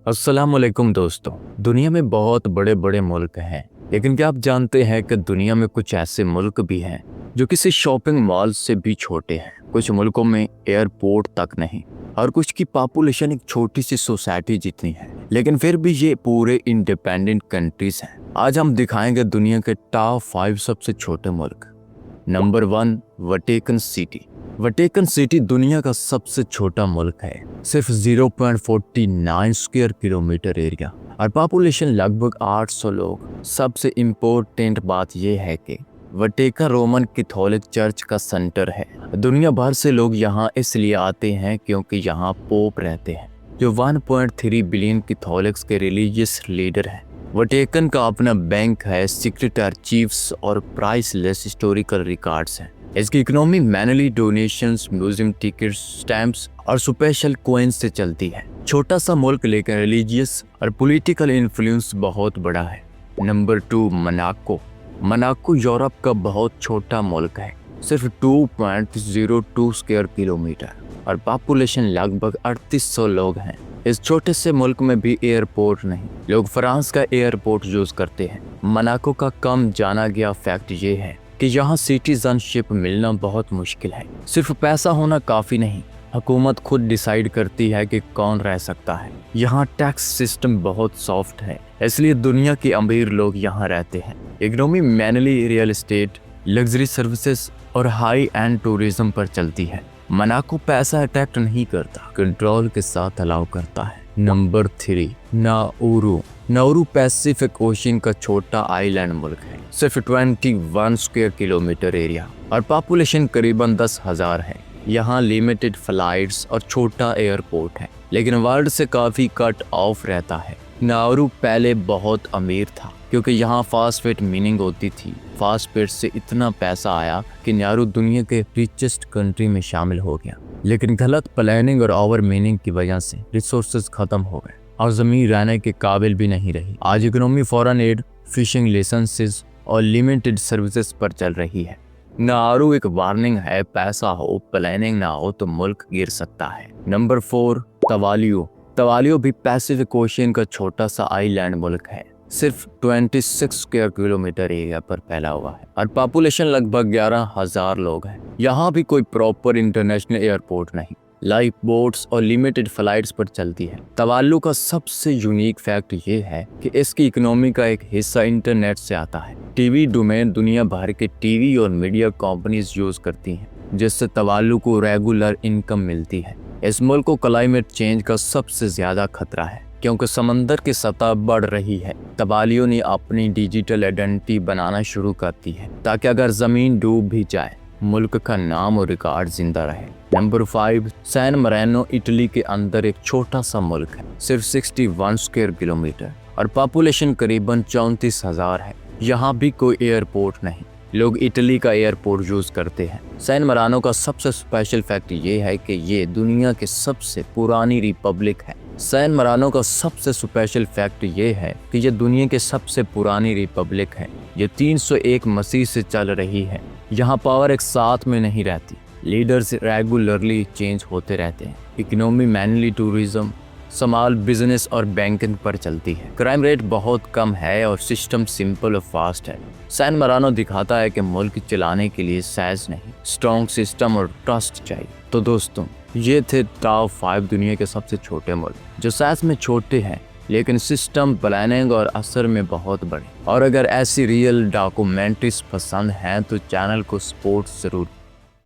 अस्सलामुअलैकुम दोस्तों। दुनिया में बहुत बड़े बड़े मुल्क हैं, लेकिन क्या आप जानते हैं कि दुनिया में कुछ ऐसे मुल्क भी हैं जो किसी शॉपिंग मॉल से भी छोटे हैं। कुछ मुल्कों में एयरपोर्ट तक नहीं और कुछ की पॉपुलेशन एक छोटी सी सोसाइटी जितनी है, लेकिन फिर भी ये पूरे इंडिपेंडेंट कंट्रीज हैं। आज हम दिखाएंगे दुनिया के टॉप 5 सबसे छोटे मुल्क। Number 1, Vatican City. Vatican City दुनिया का सबसे छोटा मुल्क है, सिर्फ 0.49 स्क्वायर किलोमीटर एरिया और पॉपुलेशन लगभग 800 लोग। सबसे इम्पोर्टेंट बात यह है कि वटिकन रोमन कैथोलिक चर्च का सेंटर है। दुनिया भर से लोग यहाँ इसलिए आते हैं क्योंकि यहाँ पोप रहते हैं, जो 1.3 बिलियन कैथोलिक्स के रिलीजियस लीडर हैं। वटिकन का अपना बैंक है, सीक्रेट आर्चीव्स और प्राइसलेस हिस्टोरिकल रिकॉर्ड्स हैं। इसकी economy mainly donations, museum tickets, stamps और स्पेशल कॉइन्स से चलती है। छोटा सा मुल्क लेकिन रिलीजियस और पॉलिटिकल इन्फ्लुएंस बहुत बड़ा है। Number 2, Monaco. मोनाको यूरोप का बहुत छोटा मुल्क है, सिर्फ 2.02 स्क्वायर किलोमीटर और पॉपुलेशन लगभग 3800 लोग हैं। इस छोटे से मुल्क में भी एयरपोर्ट नहीं, लोग फ्रांस का एयरपोर्ट यूज करते हैं। मोनाको का कम जाना गया फैक्ट ये है कि यहाँ सिटीजनशिप मिलना बहुत मुश्किल है। सिर्फ पैसा होना काफ़ी नहीं, हुकूमत खुद डिसाइड करती है कि कौन रह सकता है। यहाँ टैक्स सिस्टम बहुत सॉफ्ट है, इसलिए दुनिया के अमीर लोग यहाँ रहते हैं। Economy mainly real estate, luxury services और हाई एंड टूरिज्म पर चलती है। मोनाको पैसा अट्रैक्ट नहीं करता, कंट्रोल के साथ अलाउ करता है। Number 3, Nauru. Nauru Pacific ocean का छोटा आइलैंड मुल्क है, सिर्फ 21 स्क्वायर किलोमीटर एरिया और पॉपुलेशन करीबन 10,000 है। यहाँ लिमिटेड फ्लाइट्स और छोटा एयरपोर्ट है, लेकिन वर्ल्ड से काफ़ी कट ऑफ रहता है। नाउरू पहले बहुत अमीर था क्योंकि यहाँ फास्फेट मीनिंग होती थी। फास्फेट से इतना पैसा आया कि नाउरू दुनिया के रिचेस्ट कंट्री में शामिल हो गया, लेकिन गलत प्लानिंग और ओवर मीनिंग की वजह से रिसोर्सेज खत्म हो गए और ज़मीन रहने के काबिल भी नहीं रही। आज economy foreign aid, fishing licences और लिमिटेड सर्विसेज पर चल रही है। नाउरू एक वार्निंग है, पैसा हो प्लानिंग ना हो तो मुल्क गिर सकता है। नंबर 4, तवालियो। तवालियो भी पैसिफिक ओशन का छोटा सा आइलैंड मुल्क है, सिर्फ 26 स्क्वायर किलोमीटर एरिया पर फैला हुआ है और पॉपुलेशन लगभग 11,000 लोग हैं। यहाँ भी कोई प्रॉपर इंटरनेशनल एयरपोर्ट नहीं, लाइफ बोट्स और लिमिटेड फ्लाइट्स पर चलती है। तवालु का सबसे यूनिक फैक्ट ये है कि इसकी इकोनॉमी का एक हिस्सा इंटरनेट से आता है। टीवी डोमेन दुनिया भर के टीवी और मीडिया कंपनीज यूज करती हैं, जिससे तवालु को रेगुलर इनकम मिलती है। इस मुल्क को क्लाइमेट चेंज का सबसे ज्यादा खतरा है क्योंकि समंदर की सतह बढ़ रही है। तवालियो ने अपनी डिजिटल आइडेंटिटी बनाना शुरू कर दी है ताकि अगर जमीन डूब भी जाए मुल्क का नाम और रिकॉर्ड जिंदा रहे। Number 5, San Marino. इटली के अंदर एक छोटा सा मुल्क है, सिर्फ 61 स्क्वायर किलोमीटर और पॉपुलेशन करीबन 34,000 है। यहाँ भी कोई एयरपोर्ट नहीं, लोग इटली का एयरपोर्ट यूज करते हैं। सैन मरीनो का सबसे स्पेशल फैक्ट ये है कि ये दुनिया की सबसे पुरानी रिपब्लिक है। सैन मरीनो का सबसे स्पेशल फैक्ट ये है कि ये दुनिया की सबसे पुरानी रिपब्लिक है। ये 301 मसीह से चल रही है। यहाँ पावर एक साथ में नहीं रहती, लीडर्स रेगुलरली चेंज होते रहते हैं। Economy mainly tourism, small business और बैंकिंग पर चलती है। क्राइम रेट बहुत कम है और सिस्टम सिंपल और फास्ट है। सैन मरीनो दिखाता है कि मुल्क चलाने के लिए साइज नहीं, स्ट्रॉन्ग सिस्टम और ट्रस्ट चाहिए। तो दोस्तों, ये थे टॉप 5 दुनिया के सबसे छोटे मुल्क, जो साइज में छोटे हैं लेकिन सिस्टम, प्लानिंग और असर में बहुत बड़े। और अगर ऐसी रियल डॉक्यूमेंट्रीज पसंद हैं तो चैनल को सपोर्ट जरूर